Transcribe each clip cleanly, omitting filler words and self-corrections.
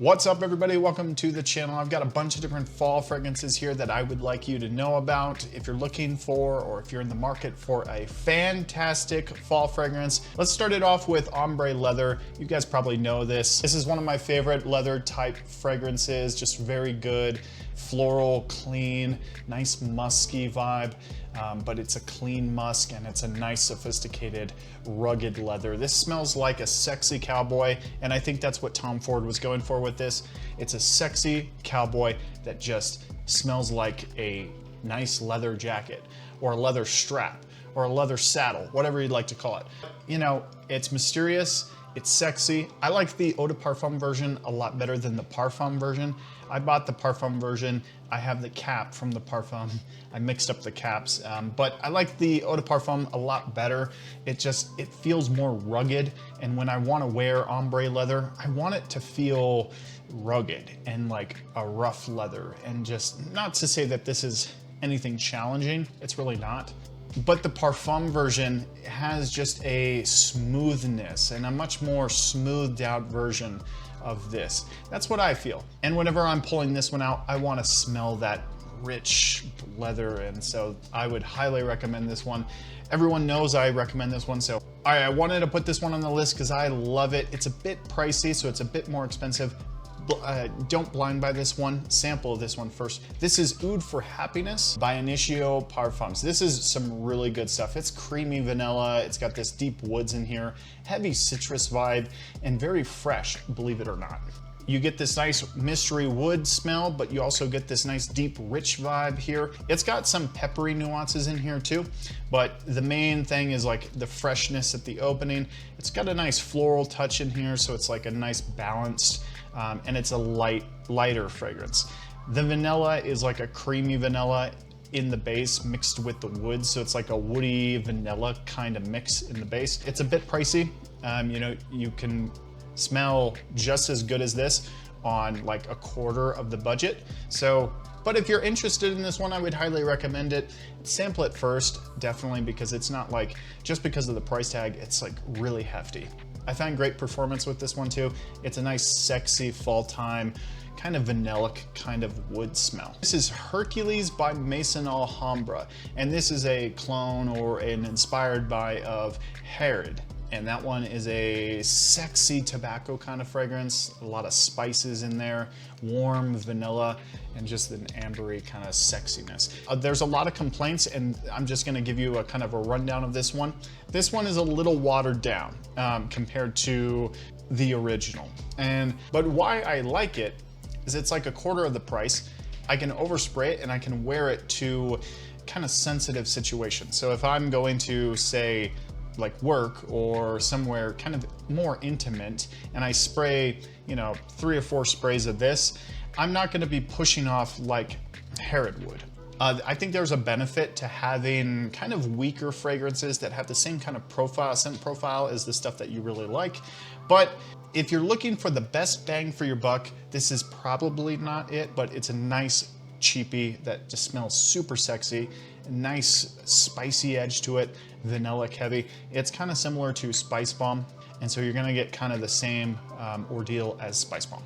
What's up, everybody? Welcome to the channel. I've got a bunch of different fall fragrances here that I would like you to know about if you're looking for, or if you're in the market for a fantastic fall fragrance. Let's start it off with Ombre Leather. You guys probably know this. This is one of my favorite leather type fragrances, just very good, floral, clean, nice musky vibe. But it's a clean musk and it's a nice, sophisticated, rugged leather. This smells like a sexy cowboy, and I think that's what Tom Ford was going for with this. It's a sexy cowboy that just smells like a nice leather jacket, or a leather strap, or a leather saddle, whatever you'd like to call it. You know, it's mysterious, it's sexy. I like the Eau de Parfum version a lot better than the Parfum version. I bought the Parfum version. I have the cap from the Parfum. I mixed up the caps, but I like the Eau de Parfum a lot better. It feels more rugged, and when I want to wear ombre leather, I want it to feel rugged and like a rough leather, and just not to say that this is anything challenging, it's really not. But the Parfum version has just a smoothness and a much more smoothed out version of this. That's what I feel. And whenever I'm pulling this one out, I want to smell that rich leather, and so I would highly recommend this one. Everyone knows I recommend this one, so I wanted to put this one on the list because I love it. It's a bit pricey, so it's a bit more expensive. Don't blind buy this one. Sample this one first. This is Oud for Happiness by Initio Parfums. This is some really good stuff. It's creamy vanilla. It's got this deep woods in here, heavy citrus vibe, and very fresh, believe it or not. You get this nice mystery wood smell, but you also get this nice deep rich vibe here. It's got some peppery nuances in here too, but the main thing is like the freshness at the opening. It's got a nice floral touch in here, so it's like a nice balanced, and it's a lighter fragrance. The vanilla is like a creamy vanilla in the base mixed with the wood, so it's like a woody vanilla kind of mix in the base. It's a bit pricey. You know, you can smell just as good as this on like a quarter of the budget. So, but if you're interested in this one, I would highly recommend it. Sample it first, definitely, because it's not like, just because of the price tag, it's like really hefty. I found great performance with this one too. It's a nice, sexy fall time, kind of vanillic kind of wood smell. This is Hercules by Maison Alhambra, and this is a clone or an inspired by of Herod. And that one is a sexy tobacco kind of fragrance, a lot of spices in there, warm vanilla, and just an ambery kind of sexiness. There's a lot of complaints, and I'm just gonna give you a kind of a rundown of this one. This one is a little watered down compared to the original. But why I like it is it's like a quarter of the price. I can overspray it and I can wear it to kind of sensitive situations. So if I'm going to, say, like work or somewhere kind of more intimate, and I spray, you know, 3 or 4 sprays of this, I'm not going to be pushing off like Herod would. I think there's a benefit to having kind of weaker fragrances that have the same kind of profile, scent profile, as the stuff that you really like. But if you're looking for the best bang for your buck, this is probably not it, but it's a nice cheapie that just smells super sexy, nice spicy edge to it, vanillic heavy. It's kind of similar to Spice Bomb, and so you're gonna get kind of the same ordeal as Spice Bomb.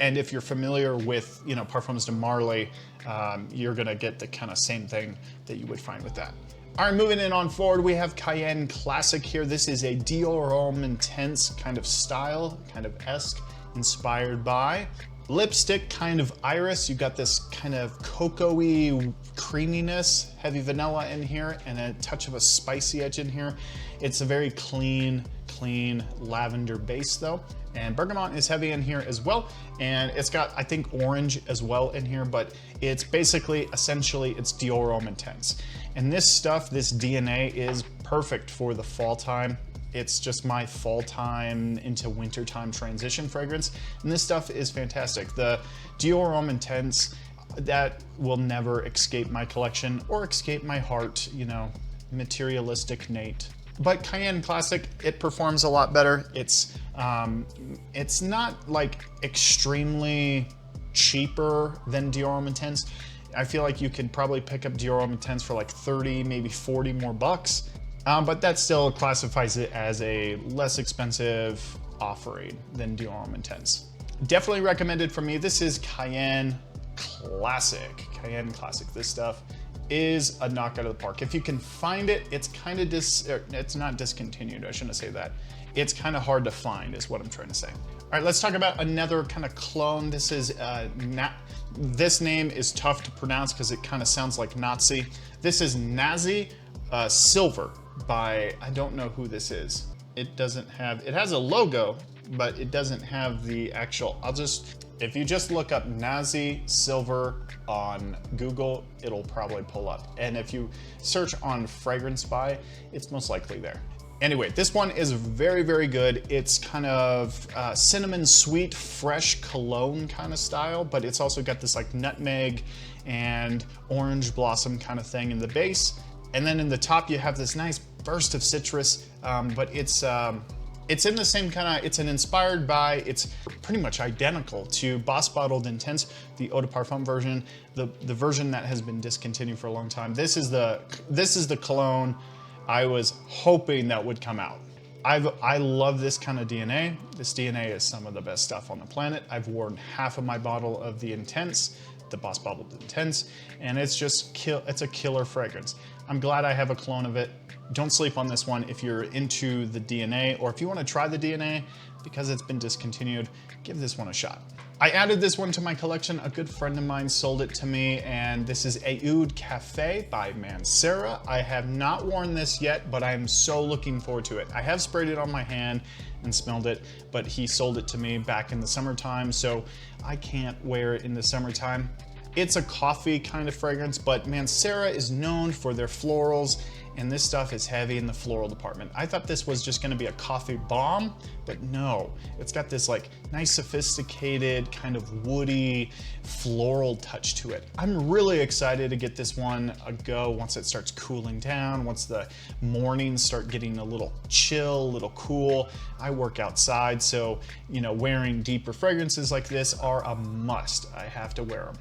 And if you're familiar with, you know, Parfums de Marly, you're gonna get the kind of same thing that you would find with that. All right, moving in on forward, we have Cayenne Classic here. This is a Dior Homme Intense kind of style, kind of esque, inspired by. Lipstick kind of iris. You got this kind of cocoa-y creaminess, heavy vanilla in here, and a touch of a spicy edge in here. It's a very clean lavender base though. And bergamot is heavy in here as well. And it's got, I think, orange as well in here, but it's basically, essentially, it's Dior Homme Intense. And this stuff, this DNA, is perfect for the fall time. It's just my fall time into wintertime transition fragrance. And this stuff is fantastic. The Dior Homme Intense, that will never escape my collection or escape my heart, you know, materialistic Nate. But Cayenne Classic, it performs a lot better. It's not like extremely cheaper than Dior Homme Intense. I feel like you could probably pick up Dior Homme Intense for like 30, maybe 40 more bucks. But that still classifies it as a less expensive offering than Dior Homme Intense. Definitely recommended for me. This is Cayenne Classic. Cayenne Classic. This stuff is a knockout of the park. If you can find it, it's kind of it's not discontinued. I shouldn't say that. It's kind of hard to find is what I'm trying to say. All right, let's talk about another kind of cologne. This is this name is tough to pronounce because it kind of sounds like Nazi. This is Nazi Silver by, I don't know who this is. It doesn't have, it has a logo, but it doesn't have the actual, if you just look up Nazi Silver on Google, it'll probably pull up. And if you search on Fragrance By, it's most likely there. Anyway, this one is very, very good. It's kind of cinnamon sweet, fresh cologne kind of style, but it's also got this like nutmeg and orange blossom kind of thing in the base. And then in the top, you have this nice burst of citrus, but it's in the same kind of, it's inspired by, it's pretty much identical to Boss Bottled Intense, the Eau de Parfum version, the version that has been discontinued for a long time. This is the cologne I was hoping that would come out. I love this kind of DNA. This DNA is some of the best stuff on the planet. I've worn half of my bottle of the Intense, the Boss Bottled Intense, and it's just it's a killer fragrance. I'm glad I have a clone of it. Don't sleep on this one if you're into the DNA, or if you want to try the DNA because it's been discontinued, give this one a shot. I added this one to my collection. A good friend of mine sold it to me, and this is Oud Cafe by Mancera. I have not worn this yet, but I'm so looking forward to it. I have sprayed it on my hand and smelled it, but he sold it to me back in the summertime, so I can't wear it in the summertime. It's a coffee kind of fragrance, but Mancera is known for their florals, and this stuff is heavy in the floral department. I thought this was just gonna be a coffee bomb, but no. It's got this like nice sophisticated kind of woody floral touch to it. I'm really excited to get this one a go once it starts cooling down, once the mornings start getting a little chill, a little cool. I work outside, so you know, wearing deeper fragrances like this are a must. I have to wear them.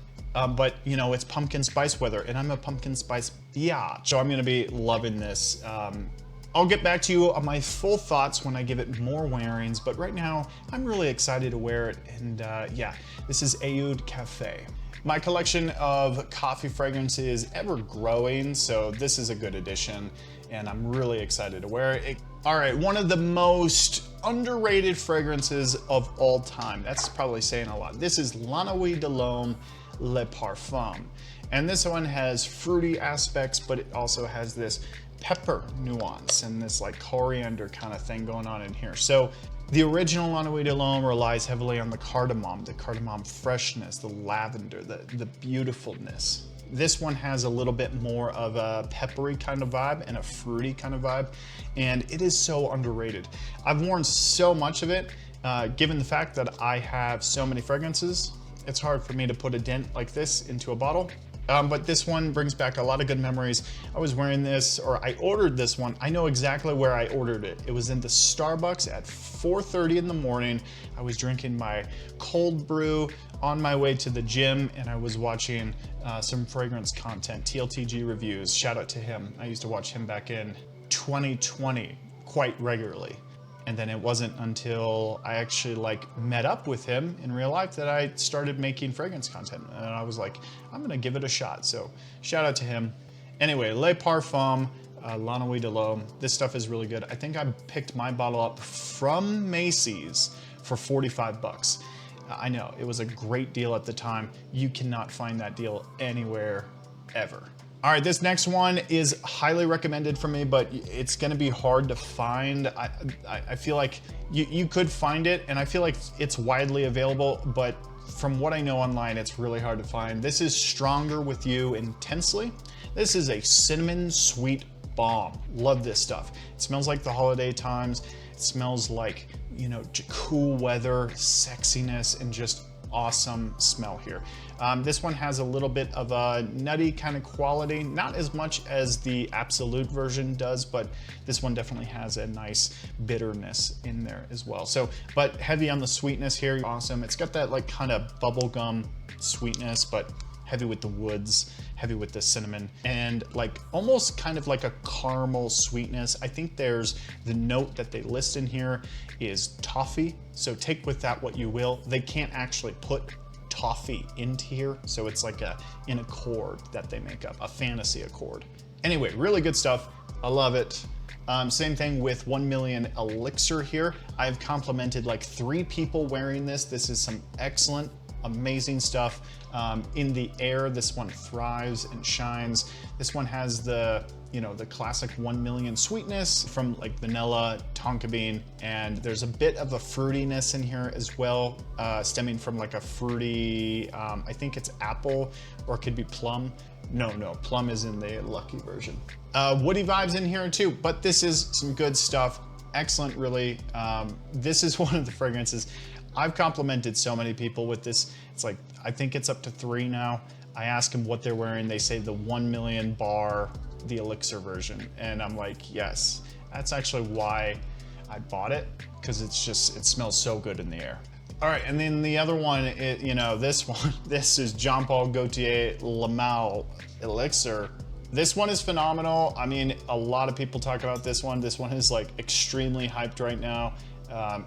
But you know, it's pumpkin spice weather, and I'm a pumpkin spice biatch, so I'm gonna be loving this. I'll get back to you on my full thoughts when I give it more wearings, but right now, I'm really excited to wear it, and yeah, this is Oud Cafe. My collection of coffee fragrances is ever growing, so this is a good addition, and I'm really excited to wear it. All right, one of the most underrated fragrances of all time. That's probably saying a lot. This is La Nuit de l'Homme Le Parfum. And this one has fruity aspects, but it also has this pepper nuance and this like coriander kind of thing going on in here. So the original La Nuit de l'Homme relies heavily on the cardamom freshness, the lavender, the beautifulness. This one has a little bit more of a peppery kind of vibe and a fruity kind of vibe, and it is so underrated. I've worn so much of it, given the fact that I have so many fragrances. It's hard for me to put a dent like this into a bottle, but this one brings back a lot of good memories. I was wearing this, or I ordered this one. I know exactly where I ordered it. It was in the Starbucks at 4:30 in the morning. I was drinking my cold brew on my way to the gym, and I was watching some fragrance content, TLTG reviews. Shout out to him. I used to watch him back in 2020 quite regularly. And then it wasn't until I actually like met up with him in real life that I started making fragrance content. And I was like, I'm gonna give it a shot. So shout out to him. Anyway, Le Parfum, La Nuit de l'Homme. This stuff is really good. I think I picked my bottle up from Macy's for 45 bucks. I know, it was a great deal at the time. You cannot find that deal anywhere ever. All right, this next one is highly recommended for me, but it's gonna be hard to find. I feel like you could find it, and I feel like it's widely available, but from what I know online, it's really hard to find. This is Stronger With You Intensely. This is a cinnamon sweet bomb. Love this stuff. It smells like the holiday times. It smells like, you know, cool weather, sexiness, and just awesome smell here. This one has a little bit of a nutty kind of quality, not as much as the Absolute version does, but this one definitely has a nice bitterness in there as well. So, but heavy on the sweetness here, awesome. It's got that like kind of bubblegum sweetness, but heavy with the woods, heavy with the cinnamon, and like almost kind of like a caramel sweetness. I think there's the note that they list in here is toffee. So take with that what you will. They can't actually put toffee into here, so it's like an accord that they make up, a fantasy accord. Anyway, really good stuff. I love it. Same thing with 1 million elixir here. I've complimented like 3 people wearing this. This is some excellent, amazing stuff. In the air, this one thrives and shines. This one has the, you know, the classic 1 million sweetness from like vanilla, tonka bean, and there's a bit of a fruitiness in here as well, stemming from like a fruity, I think it's apple or it could be plum. No, plum is in the lucky version. Woody vibes in here too, but this is some good stuff. Excellent, really. This is one of the fragrances. I've complimented so many people with this. It's like, I think it's up to 3 now. I ask them what they're wearing. They say the 1 million bar, the elixir version. And I'm like, yes, that's actually why I bought it, because it's just, it smells so good in the air. All right, and then the other one, you know, this one, this is Jean Paul Gaultier Le Mal Elixir. This one is phenomenal. I mean, a lot of people talk about this one. This one is like extremely hyped right now.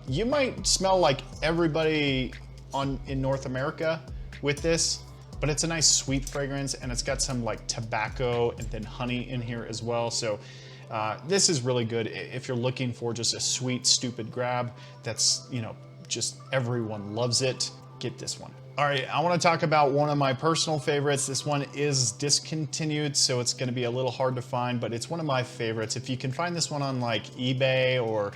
You might smell like everybody in North America with this, but it's a nice sweet fragrance, and it's got some like tobacco and then honey in here as well. So this is really good if you're looking for just a sweet, stupid grab that's, you know, just everyone loves it. Get this one. All right, I want to talk about one of my personal favorites. This one is discontinued, so it's going to be a little hard to find, but it's one of my favorites. If you can find this one on like eBay or,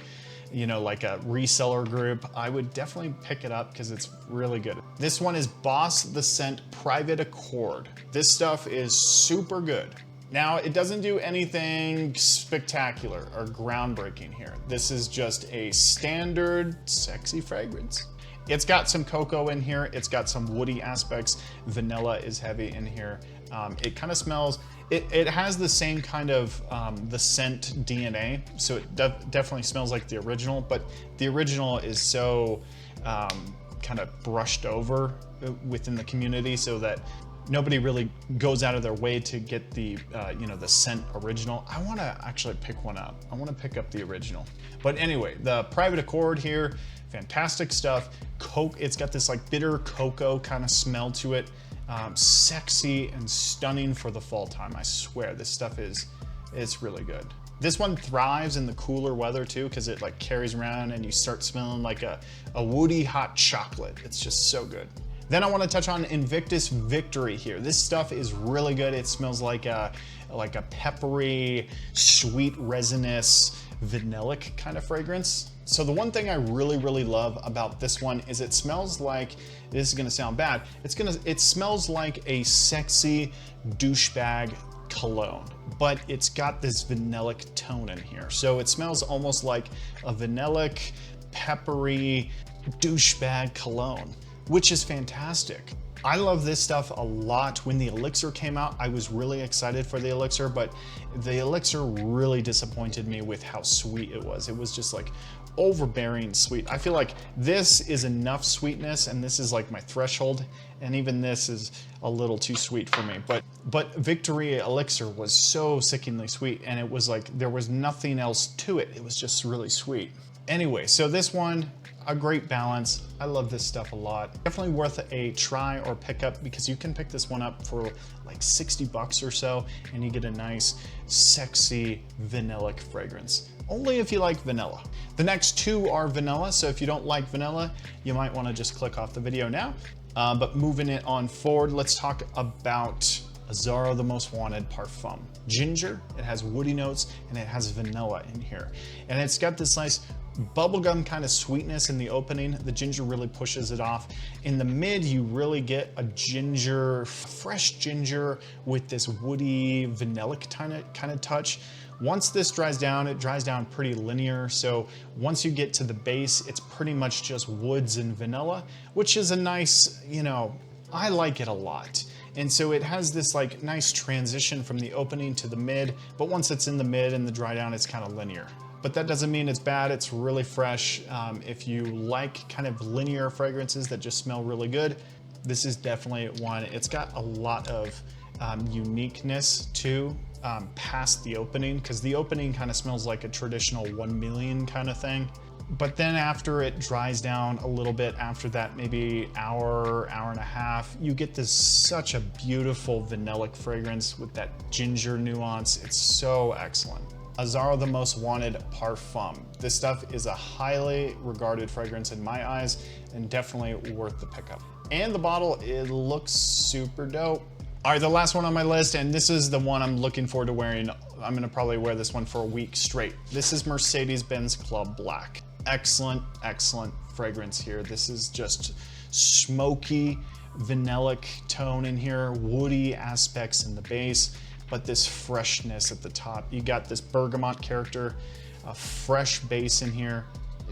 you know, like a reseller group, I would definitely pick it up because it's really good. This one is Boss the Scent Private Accord. This stuff is super good. Now, it doesn't do anything spectacular or groundbreaking here. This is just a standard sexy fragrance. It's got some cocoa in here. It's got some woody aspects. Vanilla is heavy in here. It kind of smells, it has the same kind of the scent DNA. So it definitely smells like the original, but the original is so kind of brushed over within the community so that nobody really goes out of their way to get the, you know, the scent original. I want to actually pick one up. I want to pick up the original. But anyway, the Private Accord here, fantastic stuff. It's got this like bitter cocoa kind of smell to it. Sexy and stunning for the fall time. I swear, this stuff it's really good. This one thrives in the cooler weather too, because it like carries around and you start smelling like a woody hot chocolate. It's just so good. Then I want to touch on Invictus Victory here. This stuff is really good. It smells like a peppery, sweet, resinous, vanillic kind of fragrance. So the one thing I really, really love about this one is it smells like, this is gonna sound bad, it smells like a sexy douchebag cologne, but it's got this vanillic tone in here. So it smells almost like a vanillic, peppery douchebag cologne, which is fantastic. I love this stuff a lot. When the Elixir came out, I was really excited for the Elixir, but the Elixir really disappointed me with how sweet it was. It was just like overbearing sweet. I feel like this is enough sweetness, and this is like my threshold, and even this is a little too sweet for me. But Victory Elixir was so sickeningly sweet, and it was like there was nothing else to it. It was just really sweet. Anyway, so this one, a great balance. I love this stuff a lot. Definitely worth a try or pick up, because you can pick this one up for like 60 bucks or so, and you get a nice, sexy, vanillic fragrance. Only if you like vanilla. The next 2 are vanilla, so if you don't like vanilla, you might want to just click off the video now. But moving it on forward, let's talk about Azzaro the Most Wanted Parfum. Ginger, it has woody notes, and it has vanilla in here. And it's got this nice bubblegum kind of sweetness in the opening. The ginger really pushes it off. In the mid, you really get a ginger, fresh ginger with this woody, vanillic kind of touch. Once this dries down, it dries down pretty linear. So once you get to the base, it's pretty much just woods and vanilla, which is a nice, you know, I like it a lot. And so it has this like nice transition from the opening to the mid, but once it's in the mid and the dry down, it's kind of linear. But that doesn't mean it's bad. It's really fresh. If you like kind of linear fragrances that just smell really good, this is definitely one. It's got a lot of uniqueness too, past the opening, because the opening kind of smells like a traditional 1 million kind of thing. But then after it dries down a little bit, after that maybe hour and a half, you get this such a beautiful vanillic fragrance with that ginger nuance. It's so excellent. Azzaro the Most Wanted Parfum. This stuff is a highly regarded fragrance in my eyes and definitely worth the pickup. And the bottle, it looks super dope. All right, the last one on my list, and this is the one I'm looking forward to wearing. I'm gonna probably wear this one for a week straight. This is Mercedes-Benz Club Black. Excellent, excellent fragrance here. This is just smoky, vanillic tone in here, woody aspects in the base, but this freshness at the top. You got this bergamot character, a fresh base in here.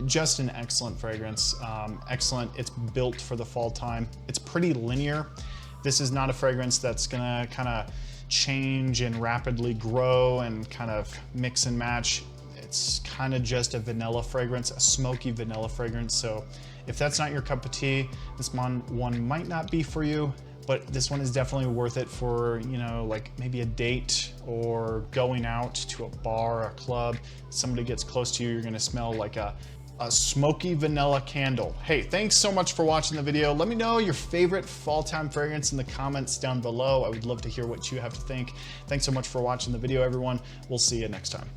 Just an excellent fragrance, excellent. It's built for the fall time. It's pretty linear. This is not a fragrance that's gonna kind of change and rapidly grow and kind of mix and match. It's kind of just a vanilla fragrance, a smoky vanilla fragrance. So if that's not your cup of tea, this one might not be for you, but this one is definitely worth it for, you know, like maybe a date or going out to a bar, a club. Somebody gets close to you, you're gonna smell like a smoky vanilla candle. Hey, thanks so much for watching the video. Let me know your favorite fall time fragrance in the comments down below. I would love to hear what you have to think. Thanks so much for watching the video, everyone. We'll see you next time.